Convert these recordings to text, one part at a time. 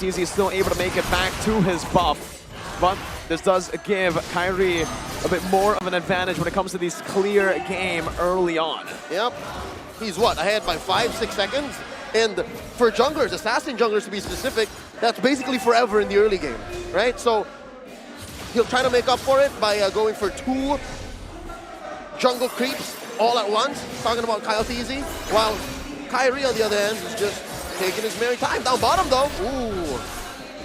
FlapTZ is still able to make it back to his buff. But this does give Kyrie a bit more of an advantage when it comes to this clear game early on. Yep. He's what, ahead by 5-6 seconds? And for junglers, assassin junglers to be specific, that's basically forever in the early game, right? So he'll try to make up for it by going for 2 jungle creeps all at once, talking about KyleTZ, while Kyrie on the other hand is just taking his merry time. Down bottom though, ooh.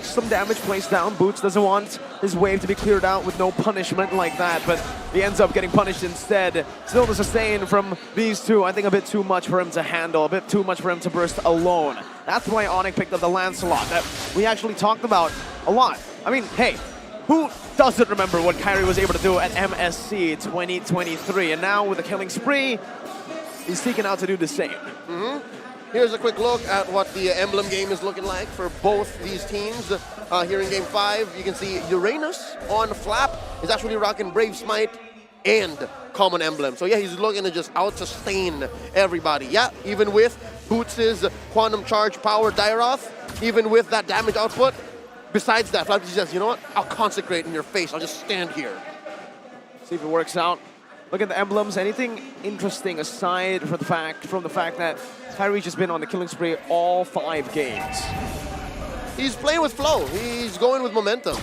Some damage placed down. Boots doesn't want his wave to be cleared out with no punishment like that, but he ends up getting punished instead. Still the sustain from these two. I think a bit too much for him to handle, a bit too much for him to burst alone. That's why Onic picked up the Lancelot that we actually talked about a lot. I mean, hey, who doesn't remember what Kyrie was able to do at MSC 2023? And now with a killing spree, he's seeking out to do the same. Here's a quick look at what the emblem game is looking like for both these teams. Here in Game 5, you can see Uranus on Flap is actually rocking Brave Smite and Common Emblem. So yeah, he's looking to just out-sustain everybody. Yeah, even with Boots' Quantum Charge Power Dairoth, even with that damage output, besides that, Flap says, you know what, I'll consecrate in your face, I'll just stand here. See if it works out. Look at the emblems. Anything interesting aside from the fact that Kyrie's just been on the killing spree all 5 games? He's playing with flow. He's going with momentum.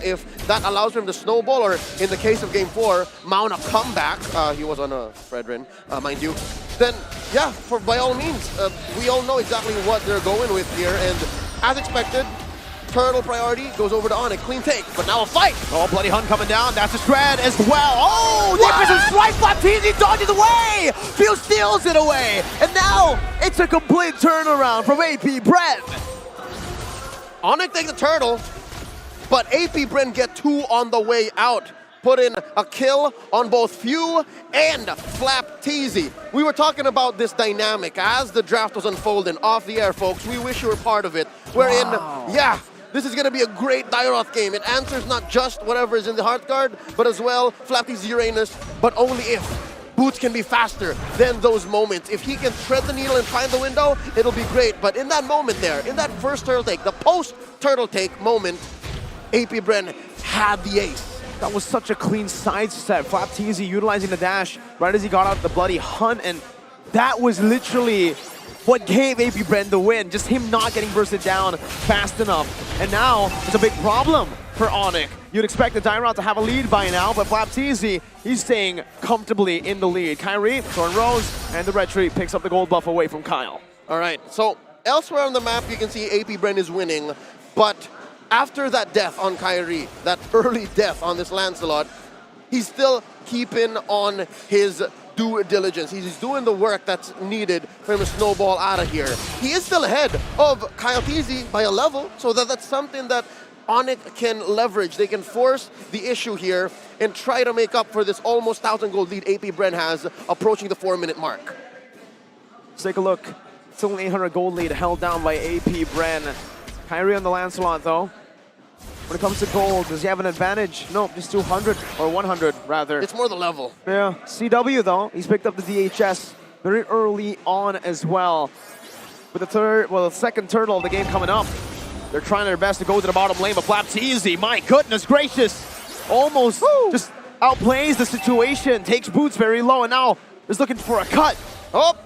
If that allows him to snowball, or in the case of Game 4, mount a comeback, he was on a Bren, mind you, then yeah, by all means, we all know exactly what they're going with here, and as expected, turtle priority goes over to Onic. Clean take, but now a fight. Oh, Bloody Hun coming down. That's a shred as well. Oh, the precision swipe. FlapTZ dodges away. Few steals it away. And now it's a complete turnaround from AP Bren. Onic take the turtle, but AP Bren get 2 on the way out. Put in a kill on both Few and FlapTZ. We were talking about this dynamic as the draft was unfolding off the air, folks. We wish you were part of it. Wherein, yeah, this is going to be a great Dairoth game. It answers not just whatever is in the heart guard, but as well FlapTZ Uranus, but only if Boots can be faster than those moments. If he can thread the needle and find the window, it'll be great. But in that moment there, in that first turtle take, the post-turtle take moment, AP Bren had the ace. That was such a clean sidestep. FlapTZ utilizing the dash right as he got out the Bloody Hunt, and that was literally what gave AP Bren the win. Just him not getting bursted down fast enough. And now it's a big problem for Onic. You'd expect the Dairoth to have a lead by now, but FlapTZ, he's staying comfortably in the lead. Kyrie, Thorn Rose, and the Red Tree picks up the gold buff away from Kyle. All right, so elsewhere on the map, you can see AP Bren is winning, but after that death on Kyrie, that early death on this Lancelot, he's still keeping on his due diligence. He's doing the work that's needed for him to snowball out of here. He is still ahead of KyleTZ by a level, so that's something that Onic can leverage. They can force the issue here and try to make up for this almost 1,000 gold lead AP Bren has approaching the 4-minute mark. Let's take a look. It's only 800 gold lead held down by AP Bren. Kyrie on the Lancelot though. When it comes to gold, does he have an advantage? No, just 200, or 100 rather. It's more the level. Yeah, CW though, he's picked up the DHS very early on as well. With the second turtle of the game coming up, they're trying their best to go to the bottom lane, but FlapTZ, my goodness gracious, almost just outplays the situation, takes Boots very low, and now is looking for a cut. Oh,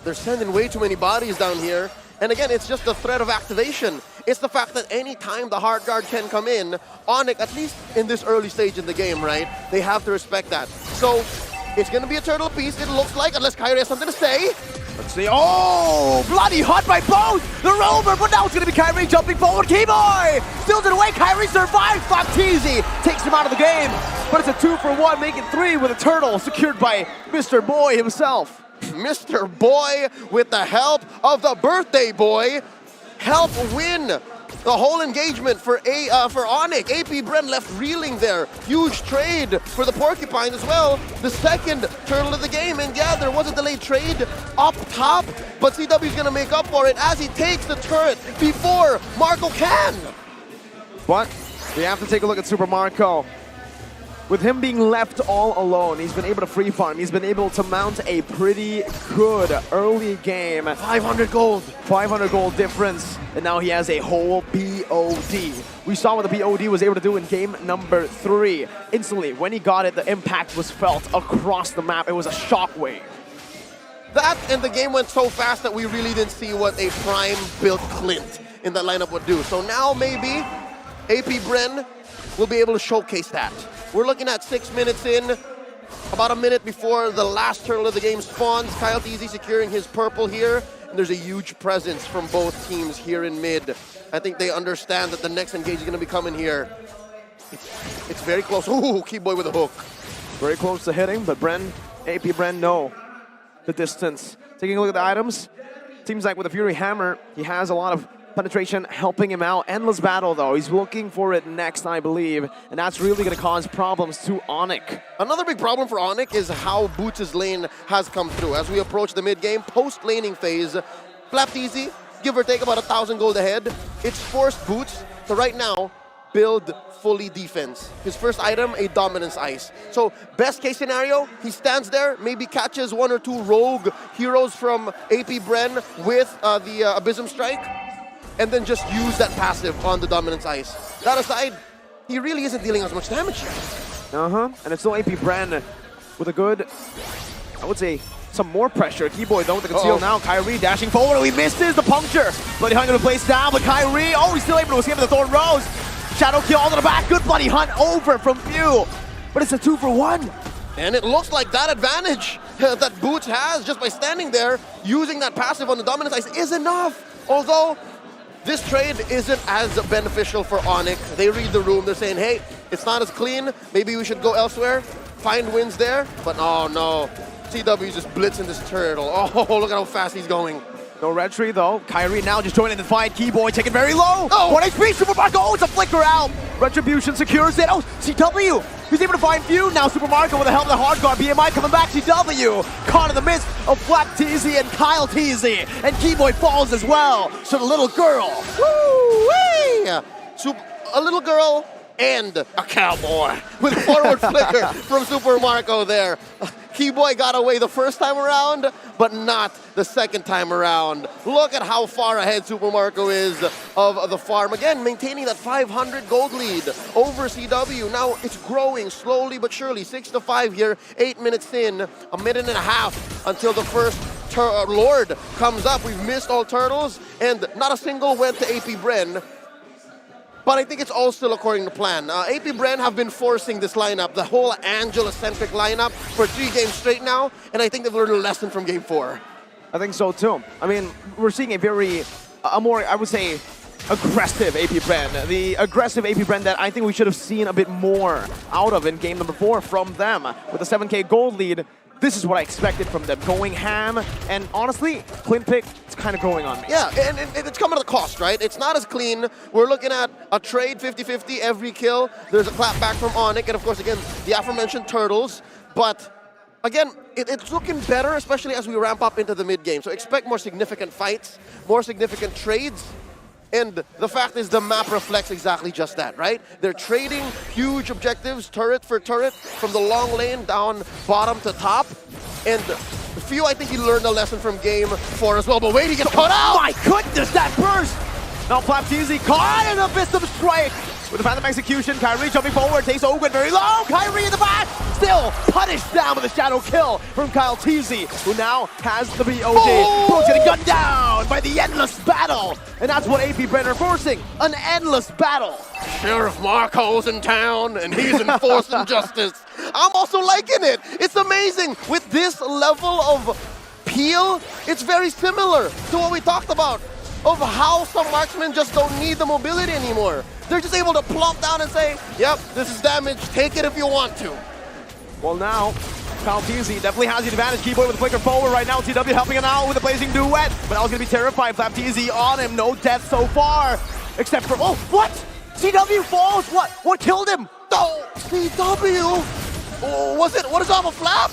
they're sending way too many bodies down here. And again, it's just the threat of activation. It's the fact that any time the hard guard can come in, Onic, at least in this early stage in the game, right, they have to respect that. So it's going to be a turtle piece, it looks like, unless Kyrie has something to say. Let's see. Oh, Bloody Hunt by both the rover, but now it's going to be Kyrie jumping forward. Keyboy steals it away. Kyrie survives. FlapTZ takes him out of the game, but it's a 2-for-1, making 3 with a turtle secured by Mr. Boy himself. Mr. Boy, with the help of the birthday boy, help win the whole engagement for Onic. AP Bren left reeling there. Huge trade for the Porcupine as well. The second turtle of the game, and yeah, there was a delayed trade up top, but CW's gonna make up for it as he takes the turret before Marco can. But we have to take a look at Super Marco. with him being left all alone, he's been able to free farm. He's been able to mount a pretty good early game. 500 gold. 500 gold difference, and now he has a whole BOD. We saw what the BOD was able to do in game number 3. Instantly, when he got it, the impact was felt across the map. It was a shockwave. That and the game went so fast that we really didn't see what a prime-built Clint in that lineup would do. So now maybe AP Bren will be able to showcase that. We're looking at 6 minutes in, about a minute before the last turtle of the game spawns. Kyle Teasy securing his purple here, and there's a huge presence from both teams here in mid. I think they understand that the next engage is going to be coming here. It's very close. Ooh, Keyboy with a hook. Very close to hitting, but AP Bren know the distance. Taking a look at the items, seems like with the Fury Hammer, he has a lot of penetration helping him out. Endless battle though, he's looking for it next, I believe, and that's really going to cause problems to Onic. Another big problem for Onic is how Boots' lane has come through. As we approach the mid-game, post-laning phase, Flapteasy, give or take about 1,000 gold ahead. It's forced Boots to right now build fully defense. His first item, a dominance ice. So best case scenario, he stands there, maybe catches 1 or 2 rogue heroes from AP Bren with the Abysm Strike, and then just use that passive on the dominance ice. That aside, he really isn't dealing as much damage yet. And it's still AP Bren with a good, I would say, some more pressure. Keyboy though with the conceal now. Kyrie dashing forward. Oh, he misses the puncture. Bloody Hunt going to place down, but Kyrie, oh, he's still able to escape the Thorn Rose. Shadow kill all to the back. Good Bloody Hunt over from Few. But it's a 2-for-1. And it looks like that advantage that Boots has just by standing there, using that passive on the dominance ice is enough. Although, this trade isn't as beneficial for Onic. They read the room. They're saying, hey, it's not as clean. Maybe we should go elsewhere. Find wins there. But oh no. CW's just blitzing this turtle. Oh, look at how fast he's going. No red tree though. Kyrie now just joining the fight. Keyboy taking very low. Oh. 1 HP. Super Marco. Oh, it's a flicker out. Retribution secures it. Oh, CW. He's able to find Few. Now Super Marco with the help of the hard guard. BMI coming back. CW caught in the midst of Flapteasy and Kyle Teasy. And Keyboy falls as well. So the little girl. Woo-wee! A little girl and a cowboy with forward flicker from Super Marco there. Keyboy got away the first time around, but not the second time around. Look at how far ahead Super Marco is of the farm. Again, maintaining that 500 gold lead over CW. Now it's growing slowly but surely. 6-5 here, 8 minutes in, a minute and a half until the first Lord comes up. We've missed all turtles, and not a single went to AP Bren. But I think it's all still according to plan. AP Bren have been forcing this lineup, the whole Angela-centric lineup, for 3 games straight now, and I think they've learned a lesson from game 4. I think so too. I mean, we're seeing a more, I would say, aggressive AP Bren. The aggressive AP Bren that I think we should have seen a bit more out of in game number 4 from them. With a 7K gold lead, this is what I expected from them, going ham, and honestly, Clint pick, it's kind of growing on me. Yeah, and it's coming at a cost, right? It's not as clean. We're looking at a trade 50-50 every kill. There's a clap back from Onic, and of course, again, the aforementioned turtles. But again, it's looking better, especially as we ramp up into the mid-game. So expect more significant fights, more significant trades. And the fact is the map reflects exactly just that, right? They're trading huge objectives, turret for turret, from the long lane down bottom to top. And Few, I think he learned a lesson from game 4 as well. But wait, he gets caught out! Oh my goodness, that burst! Now Flapteasy caught in a Abysm Strike! With the Phantom Execution, Kyrie jumping forward, takes Ogun very low, Kyrie in the back! Still punished down with a shadow kill from Kyle Teasy, who now has the BOD. Oh! Bro's getting gunned down by the endless battle! And that's what AP Bren are forcing, an endless battle! Sheriff Marco's in town, and he's enforcing justice. I'm also liking it. It's amazing. With this level of peel, it's very similar to what we talked about, of how some marksmen just don't need the mobility anymore. They're just able to plop down and say, yep, this is damage, take it if you want to. Well now, Kyle Teasy definitely has the advantage. Keyboy with a flicker forward right now. CW helping him out with a blazing duet. But now he's going to be terrified. Flapteasy on him. No death so far. Except for, oh, what? CW falls? What killed him? Oh, CW? Oh, what is off a flap?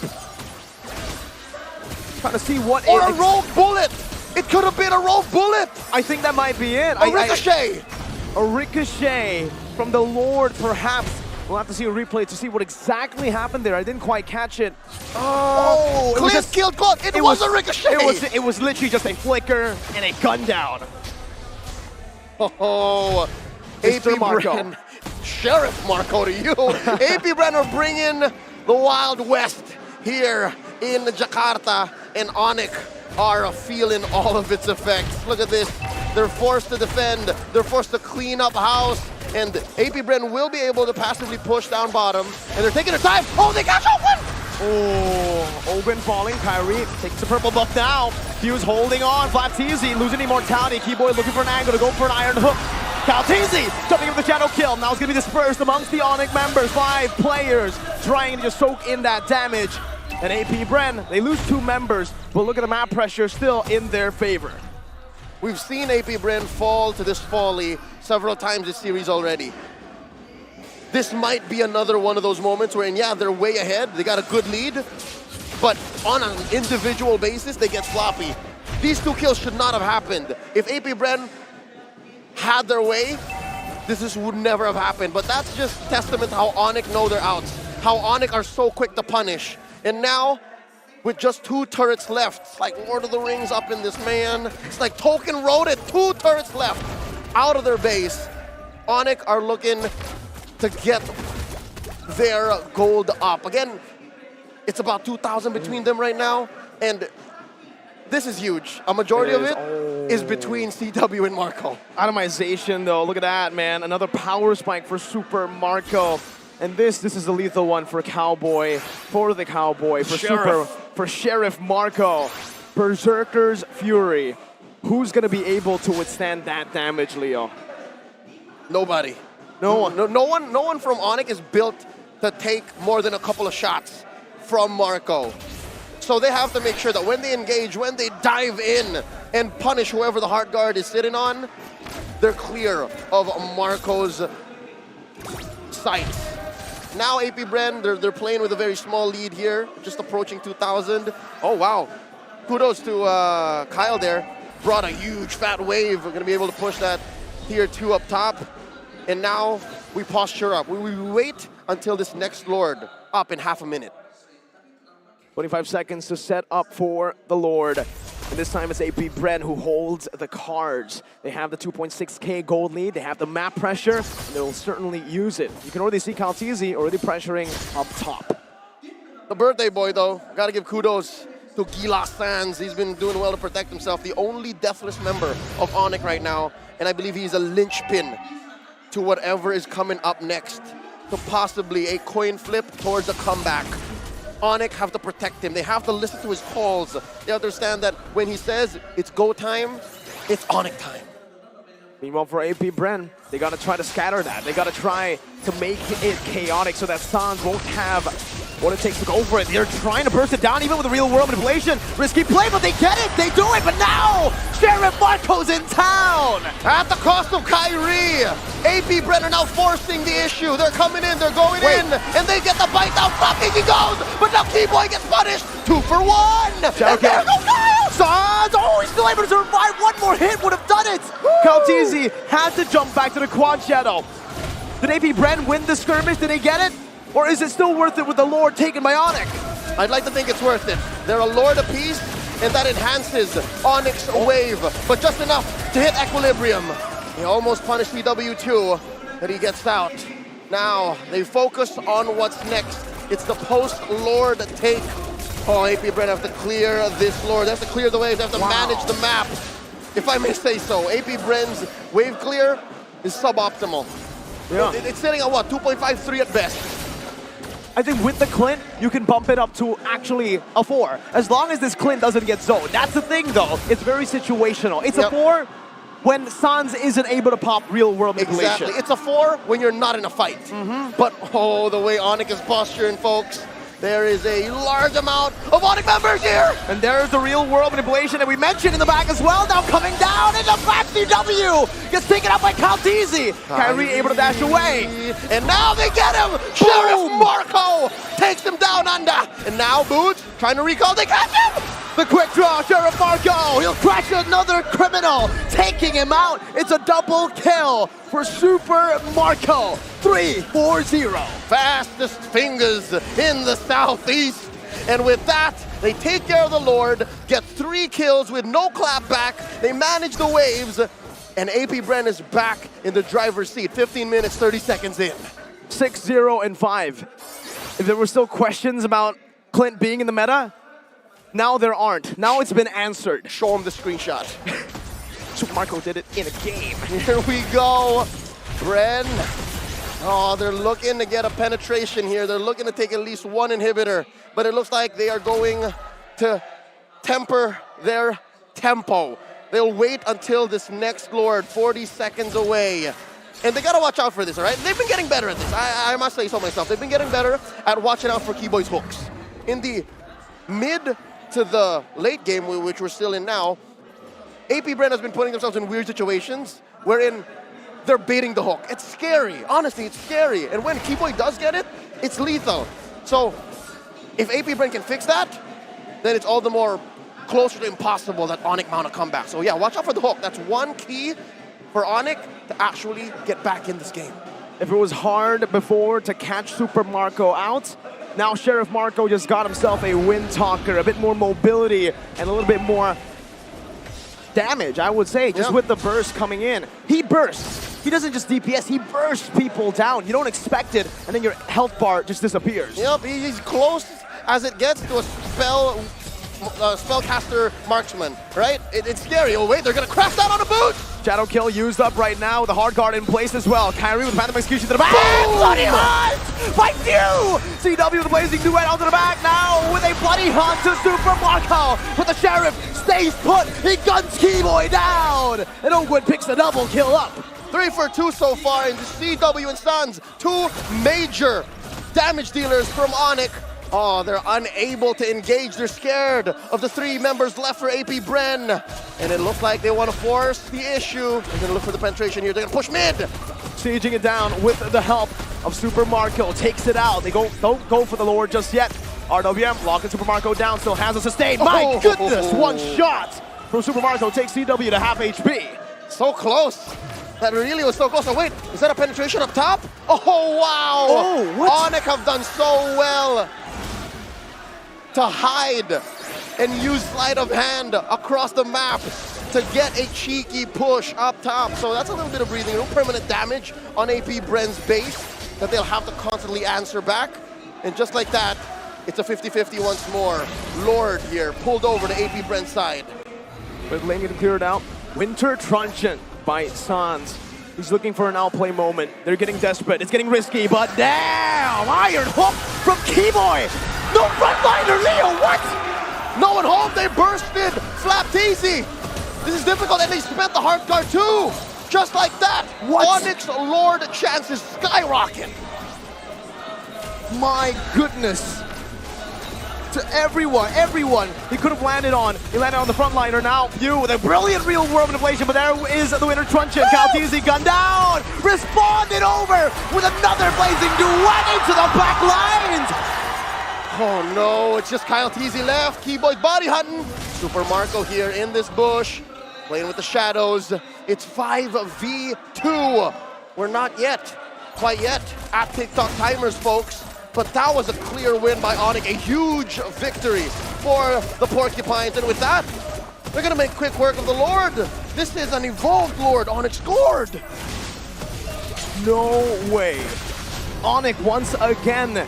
Trying to see what or a rogue bullet. It could have been a rogue bullet. I think that might be it. A ricochet. A ricochet from the Lord, perhaps We'll have to see a replay to see what exactly happened there. I didn't quite catch it. Oh, Cliff killed Cloud. It was a ricochet. It was literally just a flicker and a gun down. Oh, AP Bren. Sheriff Marco to you. AP Bren are bringing the Wild West here in Jakarta, and Onic are feeling all of its effects. Look at this. They're forced to defend. They're forced to clean up house. And AP Bren will be able to passively push down bottom. And they're taking their time. Oh, they got open! Oh, Open falling. Kyrie takes the purple buff now. Fuse holding on. Flapteezy losing immortality. Keyboy looking for an angle to go for an iron hook. Calteezy jumping in the shadow kill. Now it's going to be dispersed amongst the Onic members. 5 players trying to just soak in that damage. And AP Bren, they lose 2 members, but look at the map pressure still in their favor. We've seen AP Bren fall to this folly several times this series already. This might be another one of those moments where, yeah, they're way ahead, they got a good lead, but on an individual basis, they get sloppy. These 2 kills should not have happened. If AP Bren had their way, this would never have happened. But that's just testament to how Onic know their outs, how Onic are so quick to punish. And now, with just 2 turrets left, it's like Lord of the Rings up in this, man. It's like Tolkien wrote it, 2 turrets left out of their base. Onic are looking to get their gold up. Again, it's about 2,000 between them right now, and this is huge. A majority of it is between CW and Marco. Atomization though, look at that, man. Another power spike for Super Marco. And this is a lethal one for Cowboy, for the Cowboy, for Sheriff Marco. Berserker's Fury. Who's gonna be able to withstand that damage, Leo? Nobody. No one from Onic is built to take more than a couple of shots from Marco. So they have to make sure that when they engage, when they dive in and punish whoever the Heart Guard is sitting on, they're clear of Marco's sights. Now AP Bren, they're playing with a very small lead here, just approaching 2,000. Oh, wow. Kudos to Kyle there. Brought a huge fat wave. We're going to be able to push that tier 2 up top. And now we posture up. We wait until this next Lord up in half a minute. 25 seconds to set up for the Lord. And this time it's AP Bren who holds the cards. They have the 2.6k gold lead, they have the map pressure, and they'll certainly use it. You can already see Calteezy already pressuring up top. The birthday boy, though, gotta give kudos to Gila Sands. He's been doing well to protect himself. The only deathless member of Onic right now, and I believe he's a linchpin to whatever is coming up next, to possibly a coin flip towards a comeback. Onic have to protect him. They have to listen to his calls. They understand that when he says it's go time, it's Onic time. Meanwhile, for AP Bren, they gotta try to scatter that. They gotta try to make it chaotic so that Sans won't have what it takes to go for it. They're trying to burst it down even with the real world manipulation. Risky play, but they get it, they do it, but now Sheriff Marco's in town! At the cost of Kyrie, AP Bren are now forcing the issue. They're coming in, they're going in, and they get the bite down. Fucking he goes, but now Keyboy gets punished. 2 for 1! And there goes Kyle! Sans, oh, he's still able to survive. One more hit would have done it. Calteezy had to jump back to the quad shadow. Did AP Bren win the skirmish? Did he get it? Or is it still worth it with the Lord taken by Onic? I'd like to think it's worth it. They're a Lord apiece, and that enhances Onic's wave, but just enough to hit equilibrium. He almost punished CW2, but he gets out. Now, they focus on what's next. It's the post-Lord take. Oh, AP Bren have to clear this Lord. They have to clear the waves. They have to manage the map, if I may say so. AP Bren's wave clear is suboptimal. Yeah. It's sitting at what, 2.53 at best. I think with the Clint, you can bump it up to actually a 4. As long as this Clint doesn't get zoned. That's the thing, though. It's very situational. It's a 4 when Sans isn't able to pop real-world manipulation. Exactly. It's a 4 when you're not in a fight. But, oh, the way Onic is posturing, folks. There is a large amount of Onic members here! And there's the real-world manipulation that we mentioned in the back as well. Now coming down into back CW! Gets taken out by Calteezy! Kyrie able to dash away. And now they get him! Sheriff Marco takes him down under! And now Boots trying to recall, they catch him! The quick draw, Sheriff Marco. He'll crash another criminal, taking him out. It's a double kill for Super Marco. 3-4-0. Fastest fingers in the Southeast. And with that, they take care of the Lord, get 3 kills with no clap back. They manage the waves, and AP Bren is back in the driver's seat. 15 minutes, 30 seconds in. 6-0-5. If there were still questions about Clint being in the meta, now there aren't. Now it's been answered. Show him the screenshot. Super Marco did it in a game. Here we go. Bren. Oh, they're looking to get a penetration here. They're looking to take at least 1 inhibitor. But it looks like they are going to temper their tempo. They'll wait until this next Lord, 40 seconds away. And they gotta watch out for this, all right? They've been getting better at this. I must say so myself. They've been getting better at watching out for Keyboy's hooks. In the mid to the late game, which we're still in now, AP Bren has been putting themselves in weird situations wherein they're baiting the hook. It's scary. Honestly, it's scary. And when Keyboy does get it, it's lethal. So if AP Bren can fix that, then it's all the more closer to impossible that Onic mount a comeback. So yeah, watch out for the hook. That's one key for Onic to actually get back in this game. If it was hard before to catch Super Marco out, now Sheriff Marco just got himself a Wind Talker, a bit more mobility and a little bit more damage, I would say, just with the burst coming in. He bursts. He doesn't just DPS, he bursts people down. You don't expect it, and then your health bar just disappears. Yep, he's close as it gets to a spellcaster marksman, right? It's scary. Oh wait, they're gonna crash that on a boot! Shadow kill used up right now with the hard guard in place as well. Kyrie with Phantom Execution to the back. Boom! Bloody Hunt by Few! CW with the blazing duet onto the back now with a Bloody Hunt to Super Marco. But the Sheriff stays put. He guns Keyboy down. And Oakwood picks the double kill up. 3 for 2 so far in the CW and Suns. 2 major damage dealers from Onic. Oh, they're unable to engage. They're scared of the 3 members left for AP Bren. And it looks like they want to force the issue. They're going to look for the penetration here. They're going to push mid. Sieging it down with the help of Super Marco. Takes it out. They don't go for the Lord just yet. RWM locking Super Marco down. Still has a sustain. My goodness, one shot from Super Marco takes CW to half HP. So close. That really was so close. Oh, wait, is that a penetration up top? Oh, wow. Oh, what? Onic have done so well to hide and use sleight of hand across the map to get a cheeky push up top. So that's a little bit of breathing room. Permanent damage on AP Bren's base that they'll have to constantly answer back. And just like that, it's a 50-50 once more. Lord here pulled over to AP Bren's side. But lane getting cleared out. Winter Truncheon by Sans. He's looking for an outplay moment. They're getting desperate. It's getting risky, but damn! Iron Hook from Keyboy! No frontliner, Leo, what? No one home, they bursted! Flapped easy! This is difficult, and they spent the hard guard too! Just like that! What? Onic's Lord chances skyrocket! My goodness! To everyone he could have landed on. He landed on the frontliner now. Few with a brilliant real world manipulation, but there is the Winter Truncheon. Calteezy gunned down! Responded over with another blazing duet into the back lines! Oh no, it's just Kyle Teasy left. Keyboy body hunting. Super Marco here in this bush, playing with the shadows. It's 5v2. We're not yet, quite yet, at TikTok timers, folks. But that was a clear win by Onic, a huge victory for the Porcupines. And with that, they're gonna make quick work of the Lord. This is an evolved Lord. Onic scored. No way. Onic once again.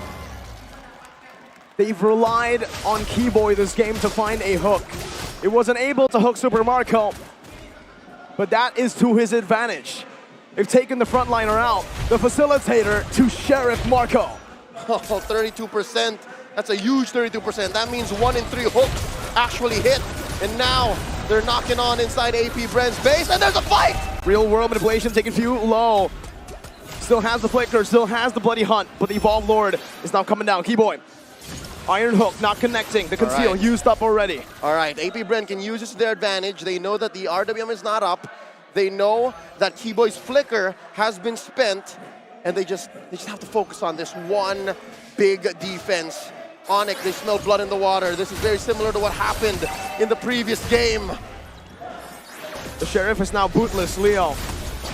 They've relied on Keyboy this game to find a hook. It wasn't able to hook Super Marco, but that is to his advantage. They've taken the frontliner out, the facilitator to Sheriff Marco. Oh, 32%. That's a huge 32%. That means 1 in 3 hooks actually hit. And now they're knocking on inside AP Bren's base, and there's a fight! Real world manipulation taking Few low. Still has the flicker, still has the Bloody Hunt, but the Evolved Lord is now coming down. Keyboy. Iron Hook not connecting. The conceal used up already. All right, AP Bren can use this to their advantage. They know that the RWM is not up. They know that Keyboy's flicker has been spent, and they just have to focus on this one big defense Onic, they smell blood in the water. This is very similar to what happened in the previous game. The Sheriff is now bootless. Leo.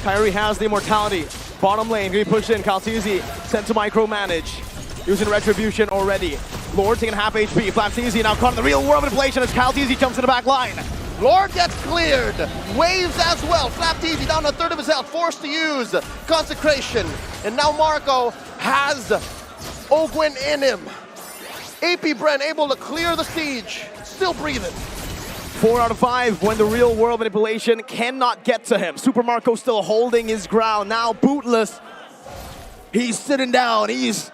Kyrie has the immortality. Bottom lane, gonna be pushed in. Kaltizi sent to micromanage. Using Retribution already. Lord taking half HP. Flapteezy now caught in the real world manipulation as Kaltizi jumps to the back line. Lord gets cleared. Waves as well. Flapteezy down a third of his health, forced to use Consecration. And now Marco has Ogwyn in him. AP Bren able to clear the siege. Still breathing. 4 out of 5 when the real world manipulation cannot get to him. Super Marco still holding his ground. Now bootless. He's sitting down. He's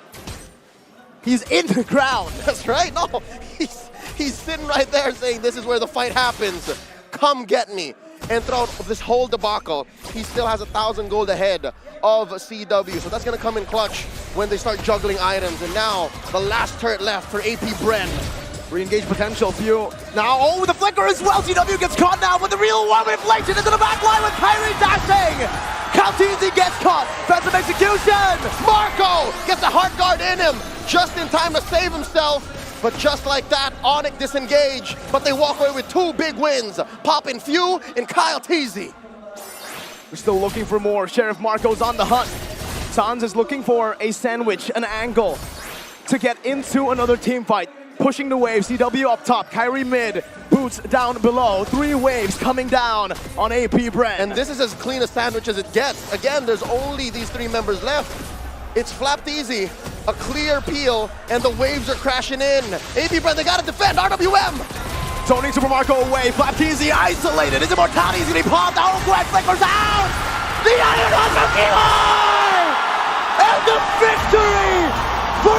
in the ground. That's right. No, he's sitting right there saying, this is where the fight happens. Come get me. And throughout this whole debacle, he still has 1,000 gold ahead of CW. So that's going to come in clutch when they start juggling items. And now the last turret left for AP Bren. Re-engage potential, few. Now, oh, the flicker as well. CW gets caught now, but the real world manipulation into the back line with Kyrie dashing. Kaltizi gets caught. Defensive execution. Marco gets a heart guard in him just in time to save himself. But just like that, Onic disengage. But they walk away with 2 big wins. Poppin' Few and Kaltizi. We're still looking for more. Sheriff Marco's on the hunt. Sans is looking for a sandwich, an angle to get into another team fight. Pushing the wave, CW up top, Kyrie mid, Boots down below. 3 waves coming down on AP Bren. And this is as clean a sandwich as it gets. Again, there's only these 3 members left. It's Flapteezy, a clear peel, and the waves are crashing in. AP Bren, they gotta defend, RWM! Tony Super Marco away, Flapteezy isolated, his immortality is gonna be popped out, Gwen flickers out! The Iron Hunter Killer! And the victory for